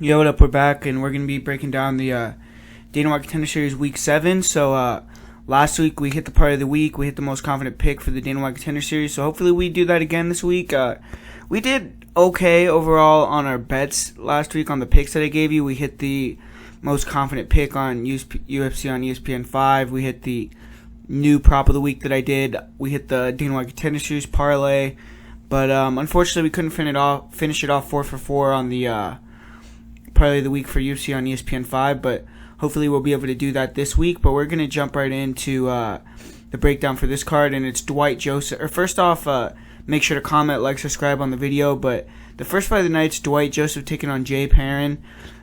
Yo, what up? We're back, and we're going to be breaking down the Dana White Contender Series Week 7. So, last week we hit the part of the week. We hit the most confident pick for the Dana White Contender Series. So, hopefully we do that again this week. We did okay overall on our bets last week on the picks that I gave you. We hit the most confident pick on UFC on ESPN 5. We hit the new prop of the week that I did. We hit the Dana White Contender Series parlay. But, unfortunately, we couldn't finish it off 4 for 4 on the parlay of the week for UFC on ESPN 5, but hopefully we'll be able to do that this week. But we're going to jump right into the breakdown for this card, and it's Dwight Joseph. Or first off, make sure to comment, like, subscribe on the video. But the first fight of the night's Dwight Joseph taking on Perrin.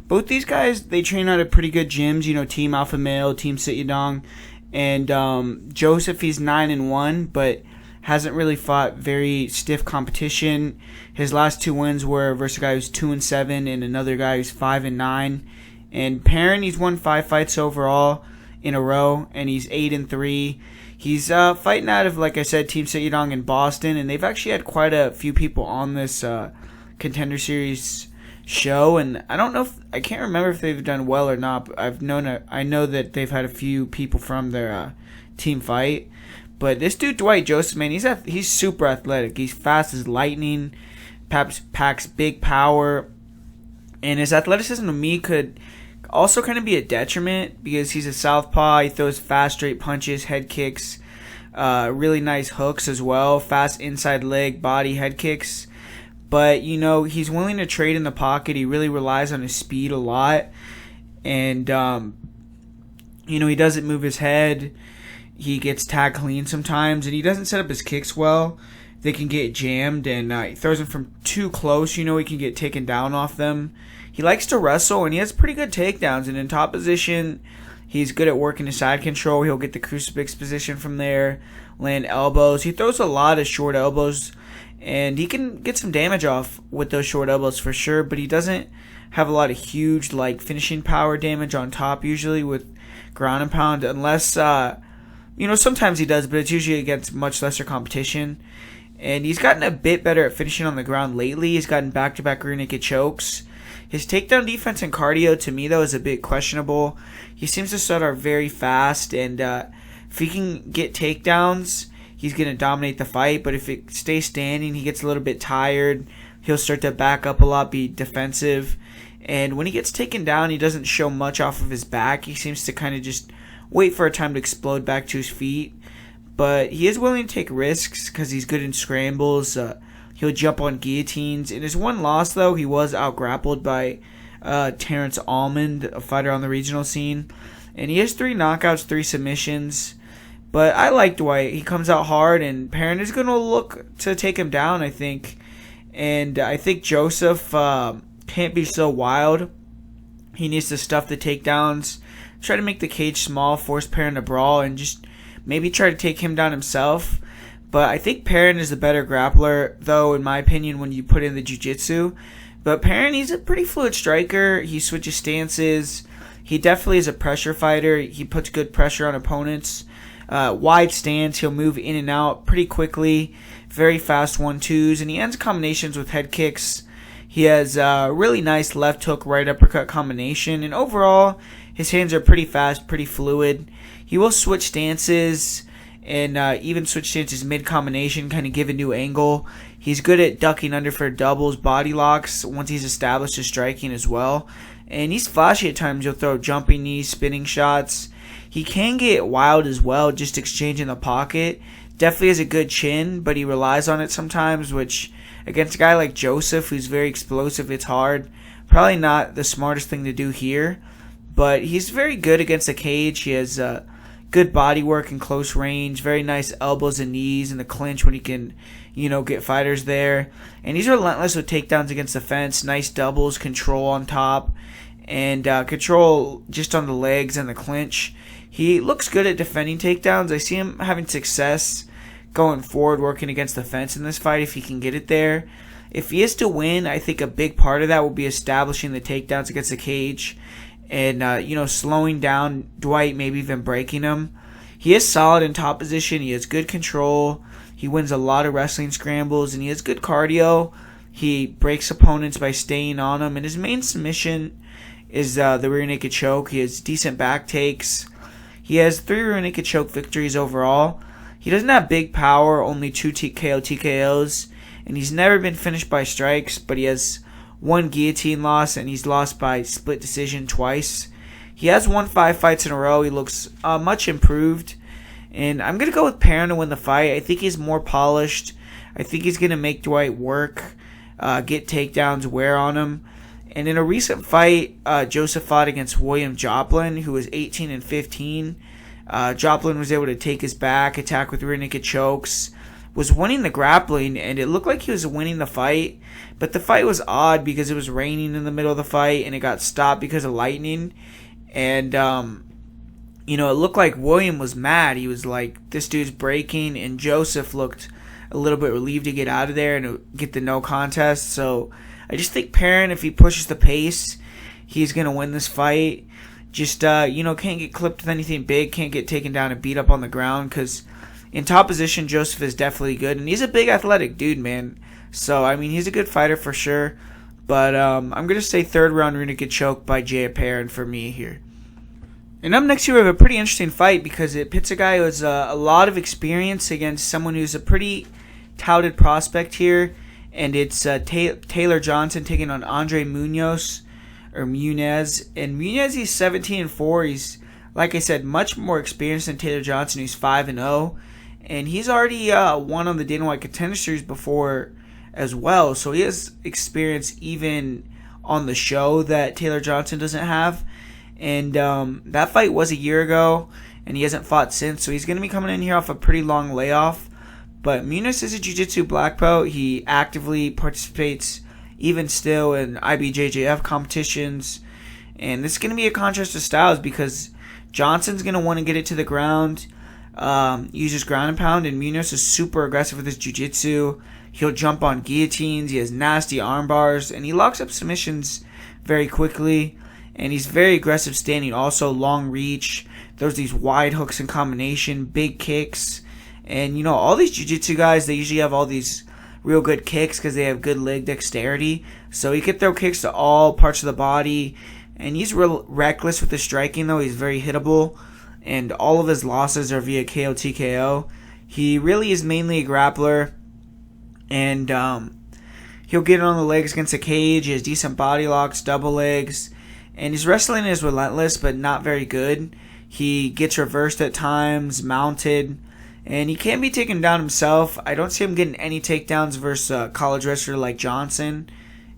Both these guys, they train out of pretty good gyms, Team Alpha Male, Team Sit-Yadong. And Joseph, he's 9-1, but hasn't really fought very stiff competition. His last 2 wins were versus a guy who's 2-7 and another guy who's 5-9. And Perrin, he's won 5 fights overall in a row, and he's 8-3. He's fighting out of, like I said, Team Sit-Yadong in Boston, and they've actually had quite a few people on this Contender Series show. And I can't remember if they've done well or not. But I know that they've had a few people from their team fight. But this dude, Dwight Joseph, man, he's super athletic. He's fast as lightning, packs big power. And his athleticism to me could also kind of be a detriment because he's a southpaw. He throws fast, straight punches, head kicks, really nice hooks as well. Fast inside leg, body, head kicks. But, he's willing to trade in the pocket. He really relies on his speed a lot. And, he doesn't move his head. He gets tagged clean sometimes, and he doesn't set up his kicks well. They can get jammed, and he throws them from too close. He can get taken down off them. He likes to wrestle, and he has pretty good takedowns. And in top position, he's good at working his side control. He'll get the crucifix position from there, land elbows. He throws a lot of short elbows, and he can get some damage off with those short elbows for sure, but he doesn't have a lot of huge finishing power damage on top usually with ground and pound unless... sometimes he does, but it's usually against much lesser competition. And he's gotten a bit better at finishing on the ground lately. He's gotten back-to-back rear naked chokes. His takedown defense and cardio, to me, though, is a bit questionable. He seems to start out very fast, and if he can get takedowns, he's going to dominate the fight. But if it stays standing, he gets a little bit tired. He'll start to back up a lot, be defensive. And when he gets taken down, he doesn't show much off of his back. He seems to kind of just wait for a time to explode back to his feet. But he is willing to take risks because he's good in scrambles. He'll jump on guillotines. In his one loss, though, he was out-grappled by Terrence Almond, a fighter on the regional scene. And he has 3 knockouts, 3 submissions. But I like Dwight. He comes out hard, and Perrin is going to look to take him down, I think. And I think Joseph can't be so wild. He needs to stuff the takedowns, try to make the cage small, force Perrin to brawl, and just maybe try to take him down himself. But I think Perrin is the better grappler, though, in my opinion, when you put in the jiu-jitsu. But Perrin, he's a pretty fluid striker. He switches stances. He definitely is a pressure fighter. He puts good pressure on opponents. Wide stance. He'll move in and out pretty quickly. Very fast 1-2s. And he ends combinations with head kicks. He has a really nice left hook, right uppercut combination. And overall, his hands are pretty fast, pretty fluid. He will switch stances and even switch stances mid-combination, kind of give a new angle. He's good at ducking under for doubles, body locks, once he's established his striking as well. And he's flashy at times. He'll throw jumping knees, spinning shots. He can get wild as well, just exchanging the pocket. Definitely has a good chin, but he relies on it sometimes, which against a guy like Joseph, who's very explosive, it's hard. Probably not the smartest thing to do here. But he's very good against the cage. He has good body work in close range, very nice elbows and knees in the clinch when he can, get fighters there. And he's relentless with takedowns against the fence, nice doubles, control on top, and control just on the legs and the clinch. He looks good at defending takedowns. I see him having success going forward, working against the fence in this fight if he can get it there. If he is to win, I think a big part of that will be establishing the takedowns against the cage. And, slowing down Dwight, maybe even breaking him. He is solid in top position. He has good control. He wins a lot of wrestling scrambles, and he has good cardio. He breaks opponents by staying on them, and his main submission is the rear naked choke. He has decent back takes. He has 3 rear naked choke victories overall. He doesn't have big power, only 2 TKOs, and he's never been finished by strikes, but he has 1 guillotine loss, and he's lost by split decision twice. He has won 5 fights in a row. He looks much improved, and I'm going to go with Perrin to win the fight. I think he's more polished. I think he's going to make Dwight work, get takedowns, wear on him. And in a recent fight, Joseph fought against William Joplin, who was 18-15. Joplin was able to take his back, attack with rear naked chokes, was winning the grappling, and it looked like he was winning the fight. But the fight was odd because it was raining in the middle of the fight, and it got stopped because of lightning. And, it looked like William was mad. He was like, this dude's breaking, and Joseph looked a little bit relieved to get out of there and get the no contest. So I just think Perrin, if he pushes the pace, he's going to win this fight. Just, can't get clipped with anything big, can't get taken down and beat up on the ground, because in top position, Joseph is definitely good, and he's a big athletic dude, man. So, he's a good fighter for sure, but I'm going to say 3rd round rear naked choke by Jay Perrin for me here. And up next here, we have a pretty interesting fight because it pits a guy who has a lot of experience against someone who's a pretty touted prospect here, and it's Taylor Johnson taking on Andre Munoz. And Munez, he's 17-4. He's, like I said, much more experienced than Taylor Johnson, who's 5-0, and he's already won on the Dana White Contender Series before as well. So he has experience even on the show that Taylor Johnson doesn't have. And that fight was a year ago, and he hasn't fought since. So he's going to be coming in here off a pretty long layoff. But Munez is a jiu-jitsu black belt. He actively participates even still in IBJJF competitions. And this is going to be a contrast of styles because Johnson's going to want to get it to the ground, uses ground and pound, and Munoz is super aggressive with his jiu-jitsu. He'll jump on guillotines, he has nasty arm bars, and he locks up submissions very quickly. And he's very aggressive standing, also long reach. There's these wide hooks in combination, big kicks. And, all these jiu-jitsu guys, they usually have all these real good kicks because they have good leg dexterity. So he can throw kicks to all parts of the body. And he's real reckless with his striking, though. He's very hittable. And all of his losses are via KO, TKO. He really is mainly a grappler. And he'll get on the legs against a cage. He has decent body locks, double legs. And his wrestling is relentless, but not very good. He gets reversed at times, mounted, and he can be taken down himself. I don't see him getting any takedowns versus a college wrestler like Johnson.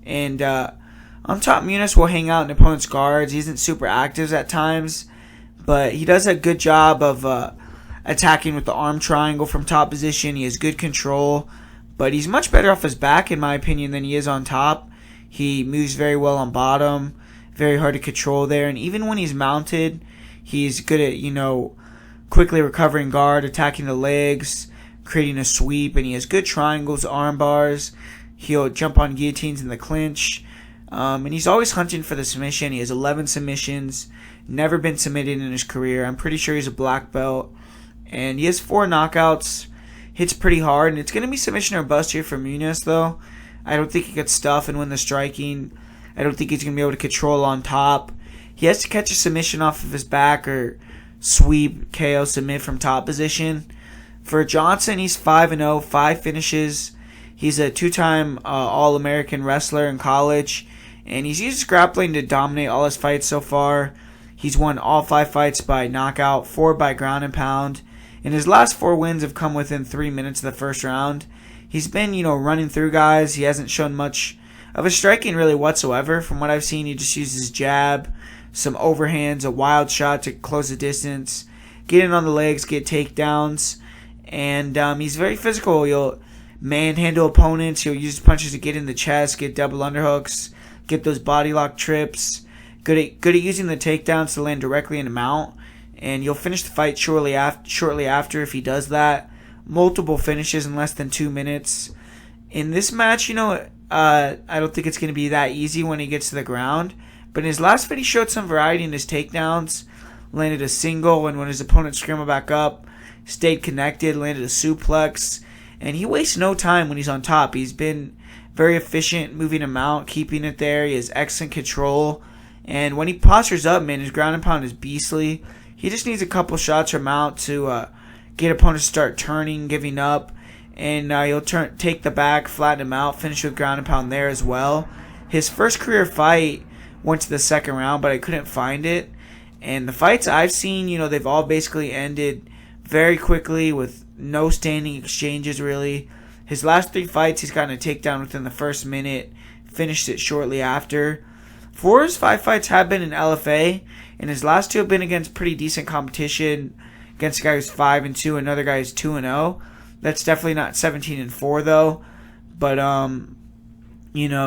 And on top, Munoz will hang out in opponent's guards. He isn't super active at times, but he does a good job of attacking with the arm triangle from top position. He has good control, but he's much better off his back, in my opinion, than he is on top. He moves very well on bottom. Very hard to control there, and even when he's mounted, he's good at, quickly recovering guard, attacking the legs, creating a sweep, and he has good triangles, arm bars. He'll jump on guillotines in the clinch, and he's always hunting for the submission. He has 11 submissions, never been submitted in his career. I'm pretty sure he's a black belt, and he has 4 knockouts, hits pretty hard, and it's going to be submission or bust here for Munoz, though. I don't think he could stuff and win the striking. I don't think he's going to be able to control on top. He has to catch a submission off of his back or sweep, KO, submit from top position. For Johnson, he's 5-0, 5 finishes. He's a 2-time All-American wrestler in college, and he's used grappling to dominate all his fights so far. He's won all 5 fights by knockout, 4 by ground and pound, and his last 4 wins have come within 3 minutes of the first round. He's been, running through guys. He hasn't shown much of his striking really whatsoever. From what I've seen, he just uses jab, some overhands, a wild shot to close the distance, get in on the legs, get takedowns, and he's very physical. He'll manhandle opponents. He'll use punches to get in the chest, get double underhooks, get those body lock trips. Good at using the takedowns to land directly in the mount, and you'll finish the fight shortly after if he does that. Multiple finishes in less than 2 minutes. In this match, I don't think it's going to be that easy when he gets to the ground. But in his last fight, he showed some variety in his takedowns. Landed a single, and when his opponent scrambled back up, stayed connected, landed a suplex. and he wastes no time when he's on top. He's been very efficient moving him out, keeping it there. He has excellent control. And when he postures up, man, his ground and pound is beastly. He just needs a couple shots from out to get opponents to start turning, giving up. And he'll take the back, flatten him out, finish with ground and pound there as well. His first career fight went to the second round, but I couldn't find it. And the fights I've seen, they've all basically ended very quickly with no standing exchanges, really. His last 3 fights, he's gotten a takedown within the first minute, finished it shortly after. 4 of his 5 fights have been in LFA, and his last 2 have been against pretty decent competition, against a guy who's 5-2, another guy who's 2-0. That's definitely not 17-4 though. But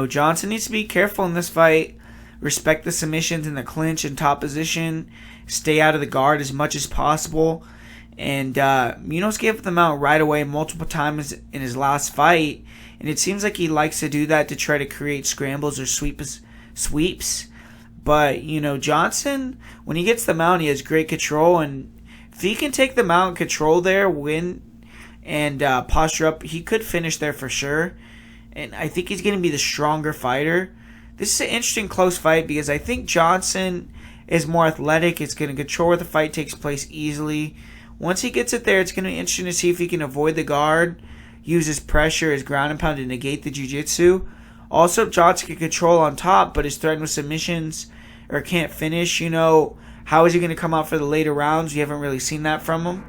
Johnson needs to be careful in this fight. Respect the submissions in the clinch and top position. Stay out of the guard as much as possible. And Munoz gave them out right away multiple times in his last fight. And it seems like he likes to do that to try to create scrambles or sweeps. But, Johnson, when he gets the mount, he has great control. And if he can take the mount and control there, win, and posture up, he could finish there for sure. And I think he's going to be the stronger fighter. This is an interesting close fight because I think Johnson is more athletic. It's going to control where the fight takes place easily. Once he gets it there, it's going to be interesting to see if he can avoid the guard, use his pressure, his ground and pound to negate the jiu-jitsu. Also, Johnson can control on top, but is threatened with submissions or can't finish. How is he going to come out for the later rounds? We haven't really seen that from him.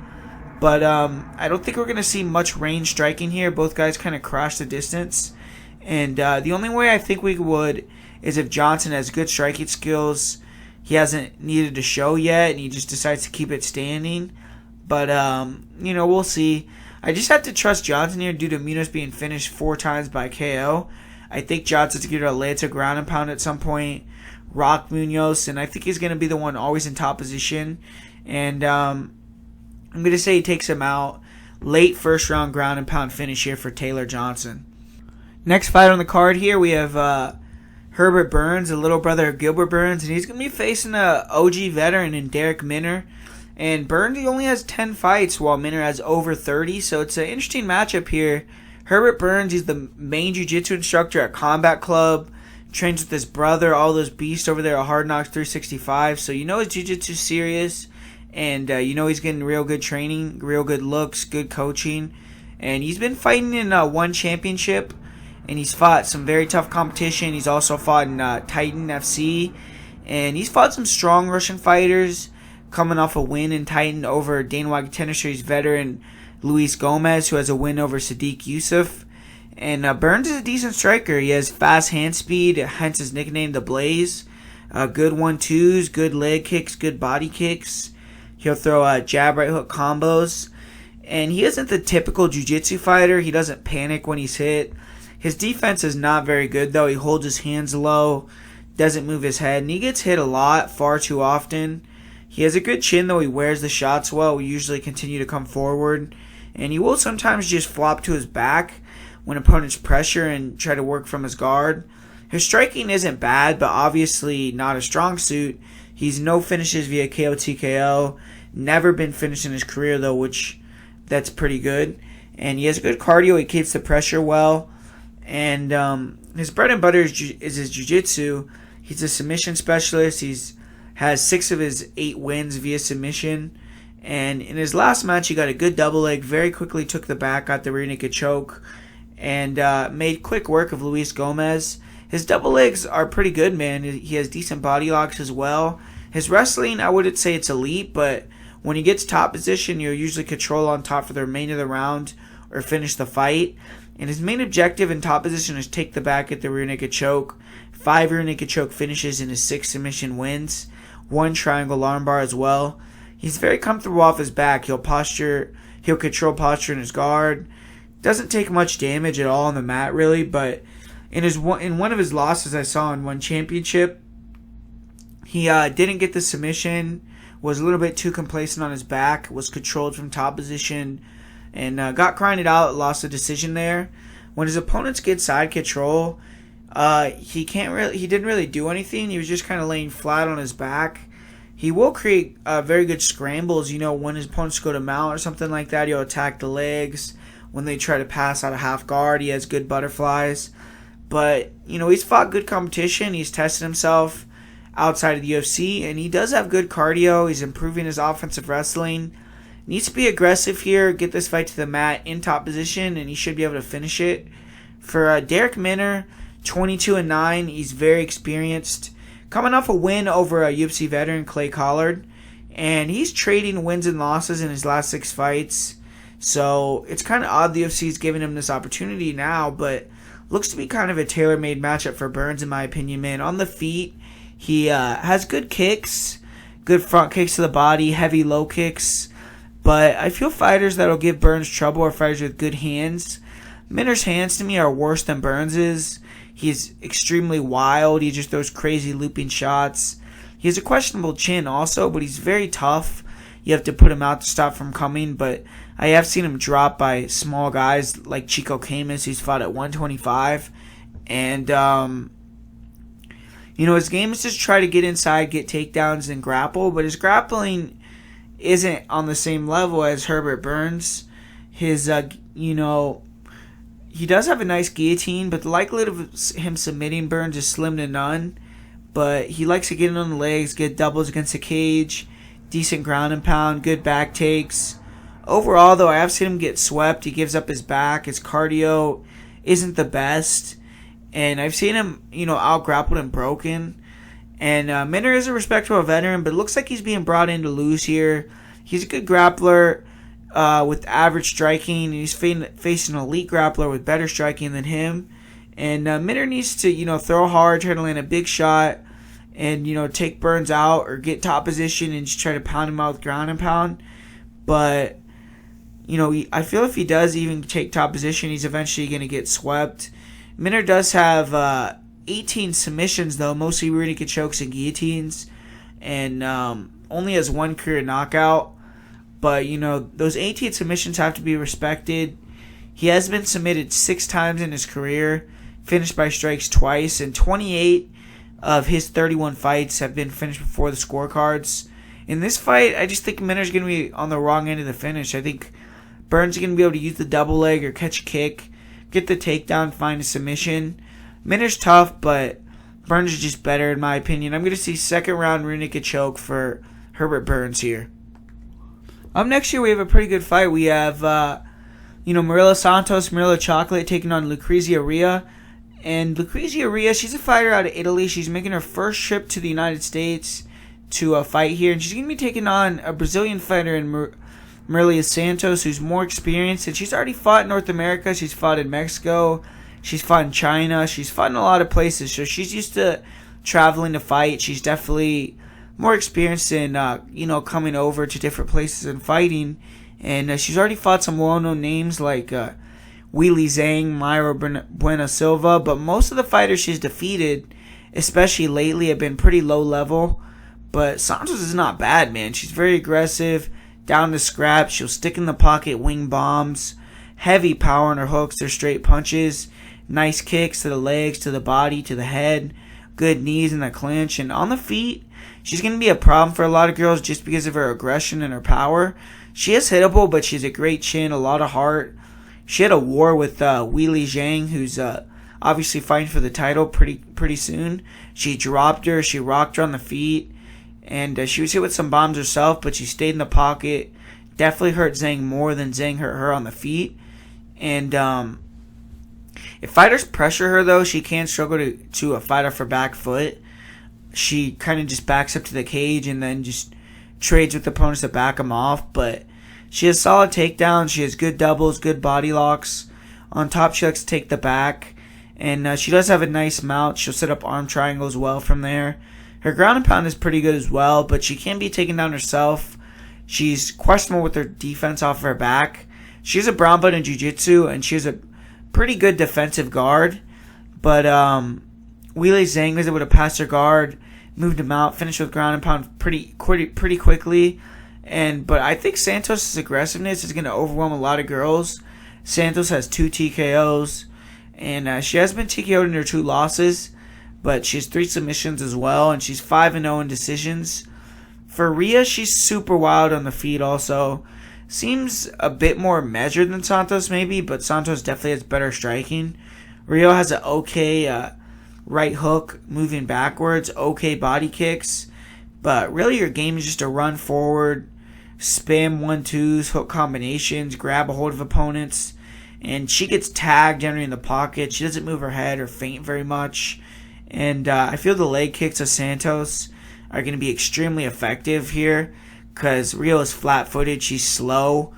But I don't think we're going to see much range striking here. Both guys kind of crash the distance. And the only way I think we would is if Johnson has good striking skills. He hasn't needed to show yet, and he just decides to keep it standing. But, we'll see. I just have to trust Johnson here due to Munoz being finished 4 times by KO. I think Johnson's going to lay it to ground and pound at some point, rock Munoz, and I think he's going to be the one always in top position. And I'm going to say he takes him out. Late first round ground and pound finish here for Taylor Johnson. Next fight on the card here, we have Herbert Burns, the little brother of Gilbert Burns, and he's going to be facing a OG veteran in Derek Minner. And Burns, he only has 10 fights, while Minner has over 30, so it's an interesting matchup here. Herbert Burns, he's the main jiu-jitsu instructor at Combat Club, trains with his brother, all those beasts over there at Hard Knocks 365, so his jiu-jitsu's serious, and he's getting real good training, real good looks, good coaching, and he's been fighting in one championship, and he's fought some very tough competition. He's also fought in Titan FC, and he's fought some strong Russian fighters, coming off a win in Titan over Dana White Contender Series veteran Luis Gomez, who has a win over Sadiq Yusuf. And Burns is a decent striker. He has fast hand speed, hence his nickname, The Blaze. Good 1-2s, good leg kicks, good body kicks. He'll throw jab, right hook combos. And he isn't the typical jiu-jitsu fighter. He doesn't panic when he's hit. His defense is not very good, though. He holds his hands low, doesn't move his head, and he gets hit a lot, far too often. He has a good chin, though. He wears the shots well. We usually continue to come forward. And he will sometimes just flop to his back when opponents pressure and try to work from his guard. His striking isn't bad, but obviously not a strong suit. He's no finishes via KO TKO. Never been finished in his career, though, that's pretty good. And he has good cardio. He keeps the pressure well. And his bread and butter is his jiu-jitsu. He's a submission specialist. He's has 6 of his 8 wins via submission. And in his last match, he got a good double leg, very quickly took the back, got the rear naked choke, and made quick work of Luis Gomez. His double legs are pretty good, man. He has decent body locks as well. His wrestling, I wouldn't say it's elite, but when he gets top position, you'll usually control on top for the remainder of the round or finish the fight. And his main objective in top position is take the back at the rear naked choke. 5 rear naked choke finishes in his 6 submission wins. 1 triangle armbar as well. He's very comfortable off his back. He'll control posture in his guard. Doesn't take much damage at all on the mat, really, but in one of his losses I saw in one championship, he didn't get the submission, was a little bit too complacent on his back, was controlled from top position, and got grinded out, lost the decision there. When his opponents get side control, he didn't really do anything. He was just kind of laying flat on his back. He will create very good scrambles, when his opponents go to mount or something like that. He'll attack the legs, when they try to pass out of half guard. He has good butterflies. But, he's fought good competition. He's tested himself outside of the UFC, and he does have good cardio. He's improving his offensive wrestling. Needs to be aggressive here, get this fight to the mat in top position, and he should be able to finish it. For Derek Minner, 22-9, he's very experienced. Coming off a win over a UFC veteran, Clay Collard, and he's trading wins and losses in his last 6 fights. So it's kind of odd the UFC is giving him this opportunity now, but looks to be kind of a tailor-made matchup for Burns, in my opinion, man. On the feet, he has good kicks, good front kicks to the body, heavy low kicks. But I feel fighters that will give Burns trouble are fighters with good hands. Minner's hands, to me, are worse than Burns's. He's extremely wild. He just throws crazy looping shots. He has a questionable chin also, but he's very tough. You have to put him out to stop from coming, but I have seen him drop by small guys like Chico Camus, who's fought at 125. And, his game is just try to get inside, get takedowns, and grapple, but his grappling isn't on the same level as Herbert Burns. His, he does have a nice guillotine, but the likelihood of him submitting Burns is slim to none. But he likes to get in on the legs, get doubles against the cage, decent ground and pound, good back takes. Overall, though, I have seen him get swept. He gives up his back. His cardio isn't the best. And I've seen him, out-grappled and broken. And Minner is a respectable veteran, but it looks like he's being brought in to lose here. He's a good grappler with average striking. He's facing an elite grappler with better striking than him. And Minner needs to, throw hard, try to land a big shot, and, take Burns out or get top position and just try to pound him out with ground and pound. But, I feel if he does even take top position, he's eventually going to get swept. Minner does have 18 submissions, though, mostly rear naked chokes and guillotines, and only has 1 career knockout. But, those 18 submissions have to be respected. He has been submitted 6 times in his career, finished by strikes twice, and 28 of his 31 fights have been finished before the scorecards. In this fight, I just think Minner's going to be on the wrong end of the finish. I think Burns is going to be able to use the double leg or catch a kick, get the takedown, find a submission. Minner's tough, but Burns is just better in my opinion. I'm going to see second round rear naked choke for Herbert Burns here. Up next year, we have a pretty good fight. We have, Marilla Santos, Marilla Chocolate taking on Lucrezia Rhea. And Lucrezia Rhea, she's a fighter out of Italy. She's making her first trip to the United States to fight here. And she's going to be taking on a Brazilian fighter in Marilla Santos, who's more experienced. And she's already fought in North America. She's fought in Mexico. She's fought in China. She's fought in a lot of places. So she's used to traveling to fight. She's definitely more experienced in, coming over to different places and fighting. And she's already fought some well-known names like Weili Zhang, Mayra Buena Silva. But most of the fighters she's defeated, especially lately, have been pretty low level. But Santos is not bad, man. She's very aggressive, down to scrap. She'll stick in the pocket, wing bombs, heavy power on her hooks, her straight punches, nice kicks to the legs, to the body, to the head, good knees in the clinch. And on the feet, she's going to be a problem for a lot of girls just because of her aggression and her power. She is hittable, but she's a great chin, a lot of heart. She had a war with Weili Zhang, who's obviously fighting for the title pretty soon. She dropped her. She rocked her on the feet. And she was hit with some bombs herself, but she stayed in the pocket. Definitely hurt Zhang more than Zhang hurt her on the feet. And if fighters pressure her, though, she can struggle to fight off her back foot. She kind of just backs up to the cage and then just trades with opponents to back them off. But she has solid takedowns. She has good doubles, good body locks. On top, she likes to take the back. And she does have a nice mount. She'll set up arm triangles well from there. Her ground and pound is pretty good as well, but she can be taken down herself. She's questionable with her defense off her back. She has a brown belt in jiu-jitsu, and she has a pretty good defensive guard. But Weili Zhang was able to pass her guard, moved him out, finished with ground and pound pretty quickly. But I think Santos' aggressiveness is going to overwhelm a lot of girls. Santos has 2 TKOs, and she has been TKO'd in her 2 losses. But she has 3 submissions as well, and she's 5-0 in decisions. For Rhea, she's super wild on the feet also. seems a bit more measured than Santos maybe, but Santos definitely has better striking. Rio has an okay right hook moving backwards, okay body kicks, but really your game is just to run forward, spam 1-2s, hook combinations, grab a hold of opponents, and she gets tagged generally in the pocket. She doesn't move her head or feint very much, and I feel the leg kicks of Santos are going to be extremely effective here because Rio is flat-footed, she's slow,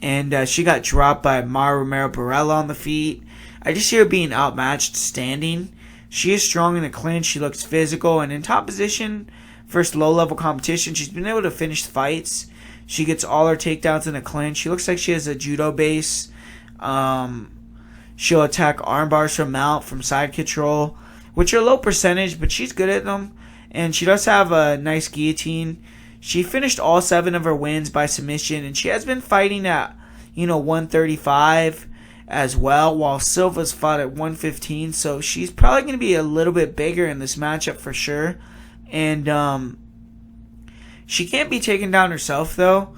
and she got dropped by Mara Romero Barella on the feet. I just see her being outmatched standing. She is strong in the clinch, she looks physical, and in top position, first low-level competition, she's been able to finish fights. She gets all her takedowns in the clinch. She looks like she has a judo base. She'll attack arm bars from mount, from side control, which are low percentage, but she's good at them. And she does have a nice guillotine. She finished all 7 of her wins by submission, and she has been fighting at, 135 as well, while Silva's fought at 115, so she's probably going to be a little bit bigger in this matchup for sure. And she can't be taken down herself, though.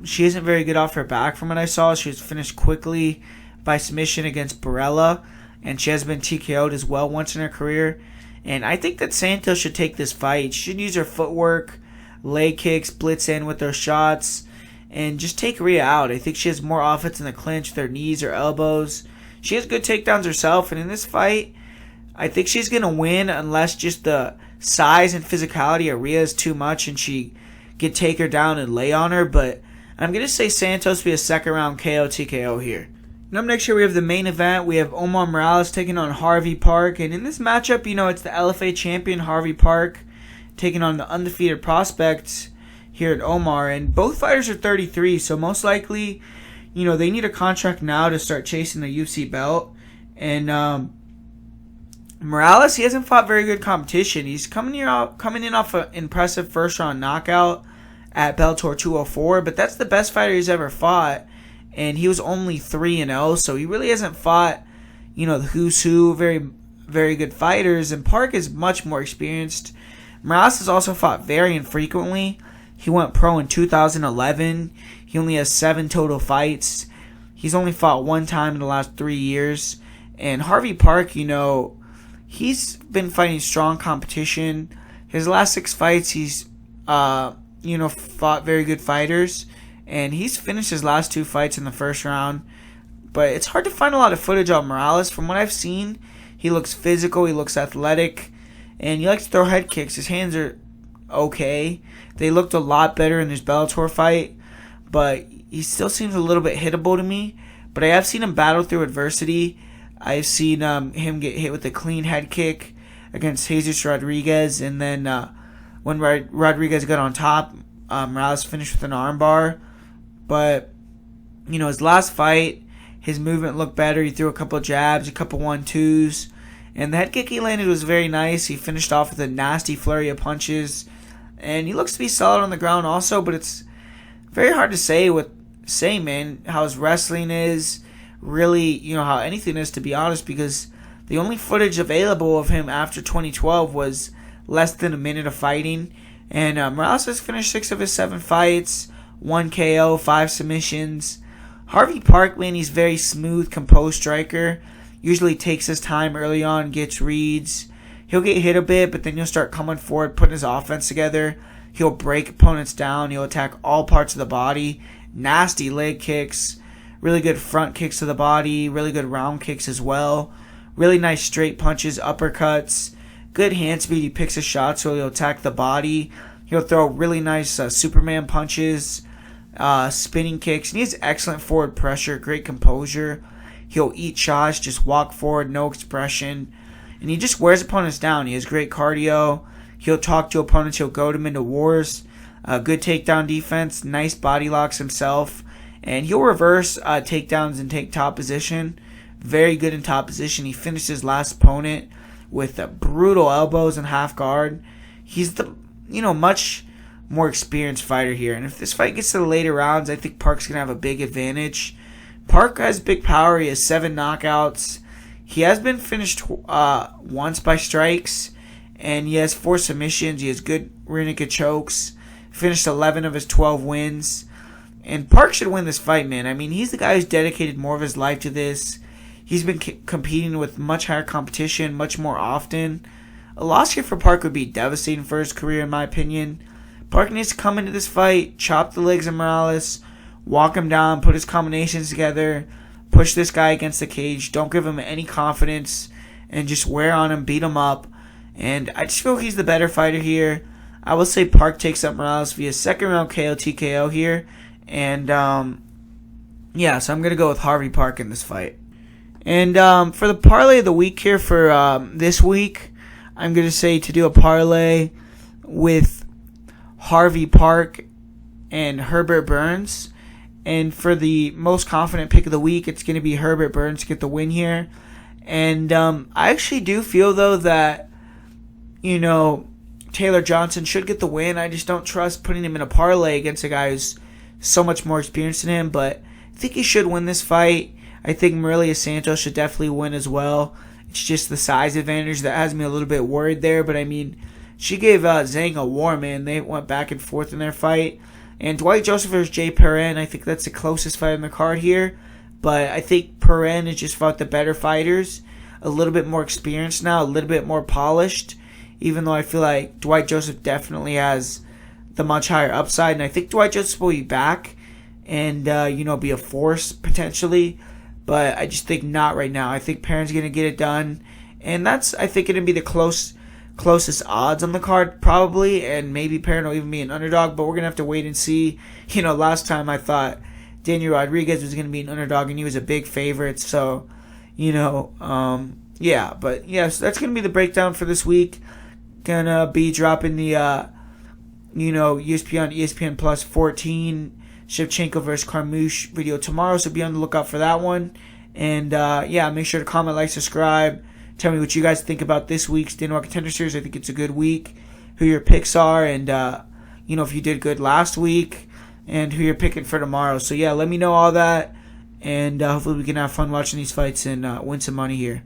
She isn't very good off her back from what I saw. She was finished quickly by submission against Barella, and she has been TKO'd as well once in her career. And I think that Santos should take this fight. She should use her footwork, leg kicks, blitz in with her shots, and just take Rhea out. I think she has more offense in the clinch with her knees or elbows. She has good takedowns herself, and in this fight, I think she's going to win unless just the size and physicality of Rhea is too much and she can take her down and lay on her. But I'm going to say Santos will be a second round KO TKO here. And up next here we have the main event. We have Omar Morales taking on Harvey Park. And in this matchup, it's the LFA champion Harvey Park taking on the undefeated prospect here at Omar. And both fighters are 33, so most likely, they need a contract now to start chasing the UFC belt. And Morales, he hasn't fought very good competition. He's coming in off an impressive first round knockout at Bellator 204, but that's the best fighter he's ever fought, and he was only 3-0, so he really hasn't fought, the who's who, very, very good fighters, and Park is much more experienced. Morales has also fought very infrequently. He went pro in 2011. He only has 7 total fights. He's only fought 1 time in the last 3 years, and Harvey Park, he's been fighting strong competition. His last 6 fights, he's, fought very good fighters. And he's finished his last 2 fights in the first round. But it's hard to find a lot of footage on Morales. From what I've seen, he looks physical, he looks athletic, and he likes to throw head kicks. His hands are okay. They looked a lot better in this Bellator fight. But he still seems a little bit hittable to me. But I have seen him battle through adversity. I've seen him get hit with a clean head kick against Jesus Rodriguez, and then when Rodriguez got on top, Morales finished with an armbar. But his last fight, his movement looked better. He threw a couple jabs, a couple 1-2s, and the head kick he landed was very nice. He finished off with a nasty flurry of punches, and he looks to be solid on the ground also. But it's very hard to say how his wrestling is. Really, how anything is, to be honest, because the only footage available of him after 2012 was less than a minute of fighting. And Morales has finished 6 of his 7 fights, 1 KO, 5 submissions. Harvey Park, man, he's very smooth, composed striker. Usually takes his time early on, gets reads. He'll get hit a bit, but then he'll start coming forward, putting his offense together. He'll break opponents down. He'll attack all parts of the body. Nasty leg kicks. Really good front kicks to the body, really good round kicks as well. Really nice straight punches, uppercuts. Good hand speed, he picks his shots so he'll attack the body. He'll throw really nice Superman punches, spinning kicks. And he has excellent forward pressure, great composure. He'll eat shots, just walk forward, no expression. And he just wears opponents down. He has great cardio. He'll talk to opponents, he'll goad them into wars. Good takedown defense, nice body locks himself. And he'll reverse takedowns and take top position. Very good in top position. He finished his last opponent with brutal elbows and half guard. He's the much more experienced fighter here. And if this fight gets to the later rounds, I think Park's going to have a big advantage. Park has big power. He has 7 knockouts. He has been finished once by strikes. And he has 4 submissions. He has good rear naked chokes. Finished 11 of his 12 wins. And Park should win this fight, man. I mean, he's the guy who's dedicated more of his life to this. He's been competing with much higher competition, much more often. A loss here for Park would be devastating for his career, in my opinion. Park needs to come into this fight, chop the legs of Morales, walk him down, put his combinations together, push this guy against the cage, don't give him any confidence, and just wear on him, beat him up. And I just feel he's the better fighter here. I will say Park takes up Morales via second round KO TKO here. And, yeah, so I'm going to go with Harvey Park in this fight. And for the parlay of the week here for this week, I'm going to say to do a parlay with Harvey Park and Herbert Burns. And for the most confident pick of the week, it's going to be Herbert Burns to get the win here. And I actually do feel, though, that, Taylor Johnson should get the win. I just don't trust putting him in a parlay against a guy who's so much more experienced than him, but I think he should win this fight. I think Santos should definitely win as well. It's just the size advantage that has me a little bit worried there, but I mean, she gave Zhang a war, man. They went back and forth in their fight. And Dwight Joseph versus Jay Perrin, I think that's the closest fight on the card here, but I think Perrin has just fought the better fighters, a little bit more experienced now, a little bit more polished, even though I feel like Dwight Joseph definitely has the much higher upside, and I think Dwight Joseph will be back and, be a force potentially, but I just think not right now. I think Perrin's going to get it done, and that's, I think, going to be the closest odds on the card, probably, and maybe Perrin will even be an underdog, but we're going to have to wait and see. Last time I thought Daniel Rodriguez was going to be an underdog, and he was a big favorite, so, yeah, but, yes, that's going to be the breakdown for this week. Gonna be dropping the, ESPN Plus 14 Shevchenko versus Carmouche video tomorrow, so be on the lookout for that one. And, make sure to comment, like, subscribe. Tell me what you guys think about this week's Dana White Contender Series. I think it's a good week. Who your picks are, and, if you did good last week, and who you're picking for tomorrow. So, yeah, let me know all that, and hopefully we can have fun watching these fights and win some money here.